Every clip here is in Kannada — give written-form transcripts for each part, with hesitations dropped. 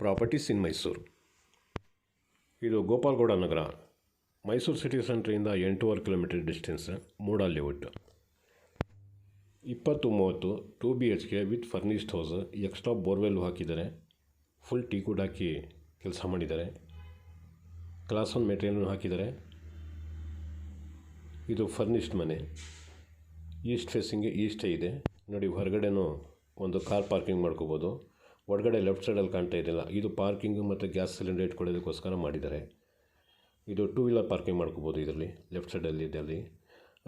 Properties in Mysuru. ಇದು ಗೋಪಾಲಗೌಡ ನಗರ, ಮೈಸೂರು ಸಿಟಿ ಸೆಂಟ್ರಿಂದ 8.5 kilometre distance. MUDA layout. 20-30 2 BHK with furnished house. Extra borewell ಹಾಕಿದ್ದಾರೆ. ಫುಲ್ ಟೀ ಕೂಡ ಹಾಕಿ ಕೆಲಸ ಮಾಡಿದ್ದಾರೆ. ಕ್ಲಾಸ್ 1 ಮೆಟೀರಿಯಲ್ನು ಹಾಕಿದ್ದಾರೆ. ಇದು ಫರ್ನಿಶ್ಡ್ ಮನೆ. ಈಸ್ಟ್ ಫೇಸಿಂಗ್ಗೆ ಈಸ್ಟೇ ಇದೆ ನೋಡಿ. ಹೊರಗಡೆನೂ ಒಂದು ಕಾರ್ ಪಾರ್ಕಿಂಗ್ ಮಾಡ್ಕೋಬೋದು. ಒಳಗಡೆ ಲೆಫ್ಟ್ ಸೈಡಲ್ಲಿ ಕಾಣ್ತಾ ಇದೆಯಲ್ಲ, ಇದು ಪಾರ್ಕಿಂಗು ಮತ್ತು ಗ್ಯಾಸ್ ಸಿಲಿಂಡರ್ ಇಟ್ಕೊಳ್ಳೋದಕ್ಕೋಸ್ಕರ ಮಾಡಿದ್ದಾರೆ. ಇದು 2 ವೀಲರ್ ಪಾರ್ಕಿಂಗ್ ಮಾಡ್ಕೋಬೋದು ಇದರಲ್ಲಿ. ಲೆಫ್ಟ್ ಸೈಡಲ್ಲಿ ಇದೆ ಅಲ್ಲಿ.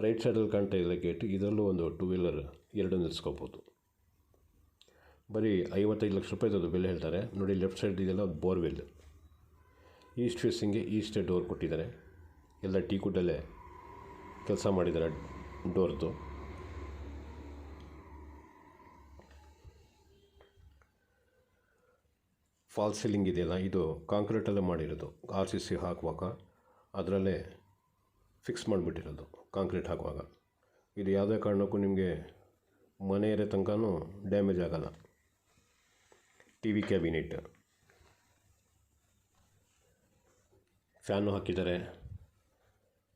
ರೈಟ್ ಸೈಡಲ್ಲಿ ಕಾಣ್ತಾ ಇದೆ ಗೇಟ್, ಇದರಲ್ಲೂ ಒಂದು 2 ವೀಲರ್ ಎರಡು ನಿಲ್ಲಿಸ್ಕೋಬೋದು. ಬರೀ 55 ಲಕ್ಷ ರೂಪಾಯಿದು ಬೆಲೆ ಹೇಳ್ತಾರೆ ನೋಡಿ. ಲೆಫ್ಟ್ ಸೈಡ್ ಇದೆಲ್ಲ ಬೋರ್ವೆಲ್. ಈಸ್ಟ್ ಫೇಸಿಂಗ್ಗೆ ಈಸ್ಟೇ ಡೋರ್ ಕೊಟ್ಟಿದ್ದಾರೆ. ಎಲ್ಲ ಟೀ ಕುಡ್ಡಲ್ಲೇ ಕೆಲಸ ಮಾಡಿದ್ದಾರೆ ಡೋರ್ದು. ಫಾಲ್ ಸೀಲಿಂಗ್ ಇದೆಯಲ್ಲ, ಇದು ಕಾಂಕ್ರೀಟಲ್ಲೇ ಮಾಡಿರೋದು. RCC ಹಾಕುವಾಗ ಅದರಲ್ಲೇ ಫಿಕ್ಸ್ ಮಾಡಿಬಿಟ್ಟಿರೋದು ಕಾಂಕ್ರೀಟ್ ಹಾಕುವಾಗ. ಇದು ಯಾವುದೇ ಕಾರಣಕ್ಕೂ ನಿಮಗೆ ಮನೆ ಇರೋ ತನಕನೂ ಡ್ಯಾಮೇಜ್ ಆಗೋಲ್ಲ. TV ಕ್ಯಾಬಿನೆಟ್, ಫ್ಯಾನು ಹಾಕಿದ್ದಾರೆ,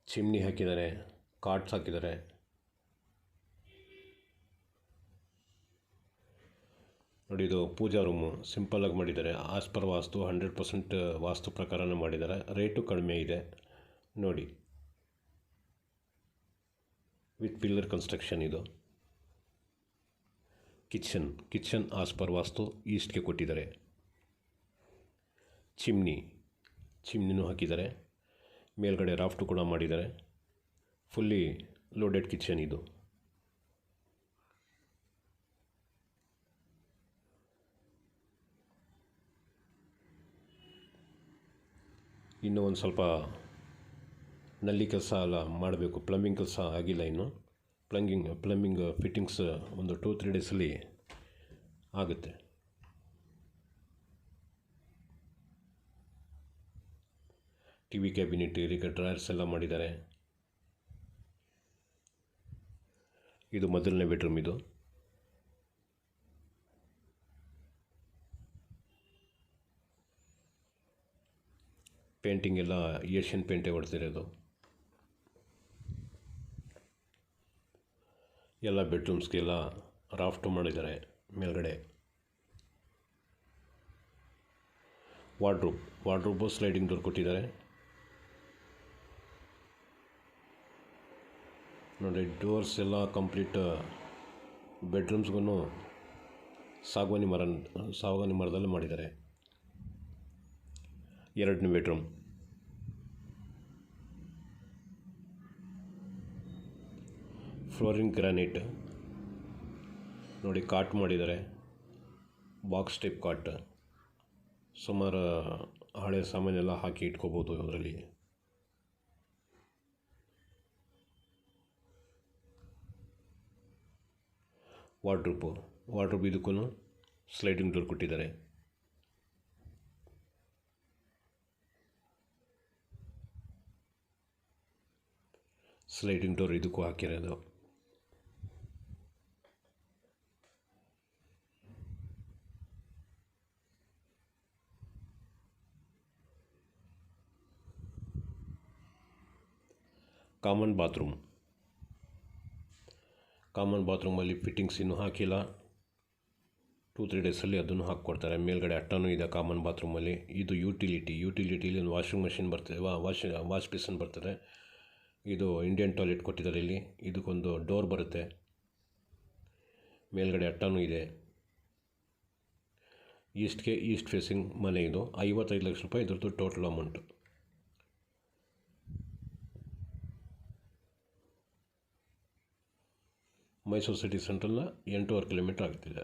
ಚಿಮ್ನಿ ಹಾಕಿದ್ದಾರೆ, ಕಾಟ್ಸ್ ಹಾಕಿದ್ದಾರೆ. ನೋಡಿ, ಇದು ಪೂಜಾ ರೂಮು ಸಿಂಪಲ್ಲಾಗಿ ಮಾಡಿದ್ದಾರೆ. ಆಸ್ ಪರ್ ವಾಸ್ತು 100% ವಾಸ್ತು ಪ್ರಕಾರನೇ ಮಾಡಿದ್ದಾರೆ. ರೇಟು ಕಡಿಮೆ ಇದೆ ನೋಡಿ. With pillar construction. ಇದು ಕಿಚನ್ ಆಸ್ ಪರ್ ವಾಸ್ತು ಈಸ್ಟ್ಗೆ ಕೊಟ್ಟಿದ್ದಾರೆ. ಚಿಮ್ನಿನೂ ಹಾಕಿದ್ದಾರೆ. ಮೇಲ್ಗಡೆ ರಾಫ್ಟು ಕೂಡ ಮಾಡಿದ್ದಾರೆ. ಫುಲ್ಲಿ ಲೋಡೆಡ್ ಕಿಚನ್ ಇದು. ಇನ್ನೂ ಒಂದು ಸ್ವಲ್ಪ ನಲ್ಲಿ ಕೆಲಸ ಎಲ್ಲ ಮಾಡಬೇಕು. ಪ್ಲಂಬಿಂಗ್ ಕೆಲಸ ಆಗಿಲ್ಲ ಇನ್ನು. ಪ್ಲಂಬಿಂಗ್ ಫಿಟ್ಟಿಂಗ್ಸ್ ಒಂದು 2-3 ಡೇಸಲ್ಲಿ ಆಗುತ್ತೆ. TV ಕ್ಯಾಬಿನೆಟ್, ಈಗ ಡ್ರಾಯರ್ಸ್ ಎಲ್ಲ ಮಾಡಿದ್ದಾರೆ. ಇದು ಮೊದಲನೇ ಬೆಡ್ರೂಮ್. ಇದು ಪೇಂಟಿಂಗ್ ಎಲ್ಲ ಏಷ್ಯನ್ ಪೇಂಟೇ ಹೊಡೆದಿರೋದು. ಎಲ್ಲ ಬೆಡ್ರೂಮ್ಸ್ಗೆಲ್ಲ ರಾಫ್ಟು ಮಾಡಿದ್ದಾರೆ ಮೇಲ್ಗಡೆ. ವಾರ್ಡ್ರೋಬು ಸ್ಲೈಡಿಂಗ್ ಡೋರ್ ಕೊಟ್ಟಿದ್ದಾರೆ ನೋಡಿ. ಡೋರ್ಸ್ ಎಲ್ಲ ಕಂಪ್ಲೀಟ್. ಬೆಡ್ರೂಮ್ಸ್ಗೂ ಸಾಗವಾನಿ ಮರದಲ್ಲೇ ಮಾಡಿದ್ದಾರೆ. ಎರಡನೇ ಬೆಡ್ರೂಮ್. ಫ್ಲೋರಿಂಗ್ ಗ್ರಾನೈಟ್ ನೋಡಿ. ಕಾಟ್ ಮಾಡಿದ್ದಾರೆ, ಬಾಕ್ಸ್ ಟೈಪ್ ಕಾಟ್. ಸುಮಾರು ಹಳೆ ಸಾಮಾನೆಲ್ಲ ಹಾಕಿ ಇಟ್ಕೋಬೋದು ಅದರಲ್ಲಿ. ವಾರ್ಡ್ರೋಬ್ ಇದಕ್ಕೂ ಸ್ಲೈಡಿಂಗ್ ಡೋರ್ ಕೊಟ್ಟಿದ್ದಾರೆ. ಸ್ಲೈಡಿಂಗ್ ಡೋರ್ ಇದಕ್ಕೂ ಹಾಕಿರೋದು. ಕಾಮನ್ ಬಾತ್ರೂಮಲ್ಲಿ ಫಿಟ್ಟಿಂಗ್ಸ್ ಇನ್ನೂ ಹಾಕಿಲ್ಲ. 2-3 ಡೇಸಲ್ಲಿ ಅದನ್ನು ಹಾಕ್ಕೊಡ್ತಾರೆ. ಮೇಲ್ಗಡೆ ಅಟ್ಟನೂ ಇದೆ ಕಾಮನ್ ಬಾತ್ರೂಮಲ್ಲಿ. ಇದು ಯುಟಿಲಿಟಿಲಿ ಒಂದು ವಾಷಿಂಗ್ ಮೆಷಿನ್ ಬರ್ತದೆ, ವಾಶ್ ಬೇಸಿನ್ ಬರ್ತದೆ. ಇದು ಇಂಡಿಯನ್ ಟಾಯ್ಲೆಟ್ ಕೊಟ್ಟಿದ್ದಾರೆ ಇಲ್ಲಿ. ಇದಕ್ಕೊಂದು ಡೋರ್ ಬರುತ್ತೆ. ಮೇಲ್ಗಡೆ ಅಟ್ಟನೂ ಇದೆ. ಈಸ್ಟ್ ಫೇಸಿಂಗ್ ಮನೆ ಇದು. 55 ಲಕ್ಷ ರೂಪಾಯಿ ಇದ್ರದ್ದು ಟೋಟಲ್ ಅಮೌಂಟು. ಮೈಸೂರು ಸಿಟಿ ಸೆಂಟ್ರಲ್ನ 8.5 ಕಿಲೋಮೀಟರ್ ಆಗ್ತಿದೆ.